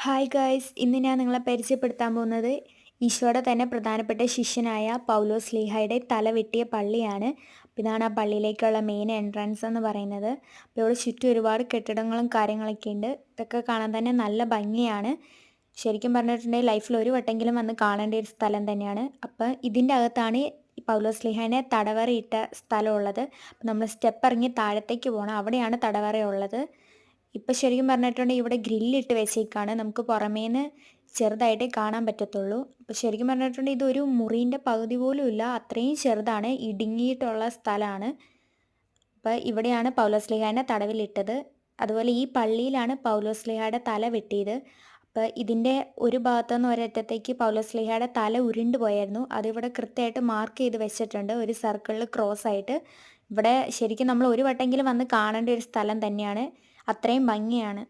Hi guys, ഇന്ന് ഞാൻ നിങ്ങളെ പരിചയപ്പെടുത്താൻ പോകുന്നത് ഈശോയുടെ തന്നെ പ്രധാനപ്പെട്ട ശിഷ്യനായ പൗലോസ് ലീഹായുടെ തല വെട്ടിയ പള്ളിയാണ്. അപ്പോൾ ഇതാണ് ആ പള്ളിയിലേക്കുള്ള മെയിൻ എൻട്രൻസ് എന്ന് പറയുന്നത്. അപ്പോൾ ഇവിടെ ചുറ്റും ഒരുപാട് കെട്ടിടങ്ങളും കാര്യങ്ങളൊക്കെ ഉണ്ട്. ഇതൊക്കെ കാണാൻ തന്നെ നല്ല ഭംഗിയാണ്. ശരിക്കും പറഞ്ഞിട്ടുണ്ടെങ്കിൽ ലൈഫിൽ ഒരു വട്ടെങ്കിലും വന്ന് കാണേണ്ട ഒരു സ്ഥലം തന്നെയാണ്. അപ്പോൾ ഇതിൻ്റെ അകത്താണ് ഈ പൗലോസ് ലീഹാനെ തടവറയിട്ട സ്ഥലമുള്ളത്. അപ്പോൾ നമ്മൾ സ്റ്റെപ്പ് ഇറങ്ങി താഴത്തേക്ക് പോകണം, അവിടെയാണ് തടവറയുള്ളത്. ഇപ്പം ശരിക്കും പറഞ്ഞിട്ടുണ്ടെങ്കിൽ ഇവിടെ ഗ്രില്ലിട്ട് വെച്ചേക്കാണ്. നമുക്ക് പുറമേന്ന് ചെറുതായിട്ടേ കാണാൻ പറ്റത്തുള്ളൂ. അപ്പോൾ ശരിക്കും പറഞ്ഞിട്ടുണ്ടെങ്കിൽ ഇതൊരു മുറീൻ്റെ പകുതി പോലും ഇല്ല, അത്രയും ചെറുതാണ്, ഇടുങ്ങിയിട്ടുള്ള സ്ഥലമാണ്. അപ്പോൾ ഇവിടെയാണ് പൗലോസ് ലീഹാനെ തടവിലിട്ടത്. അതുപോലെ ഈ പള്ളിയിലാണ് പൗലോസ് ലീഹായുടെ തല വെട്ടിയത്. അപ്പോൾ ഇതിൻ്റെ ഒരു ഭാഗത്തുനിന്ന് ഒരറ്റത്തേക്ക് പൗലോസ് ലീഹായുടെ തല ഉരുണ്ട് പോയായിരുന്നു. അതിവിടെ കൃത്യമായിട്ട് മാർക്ക് ചെയ്ത് വെച്ചിട്ടുണ്ട്, ഒരു സർക്കിളിൽ ക്രോസ് ആയിട്ട്. ഇവിടെ ശരിക്കും നമ്മൾ ഒരു വട്ടെങ്കിലും വന്ന് കാണേണ്ട ഒരു സ്ഥലം തന്നെയാണ്, അത്രയും ഭംഗിയാണ്.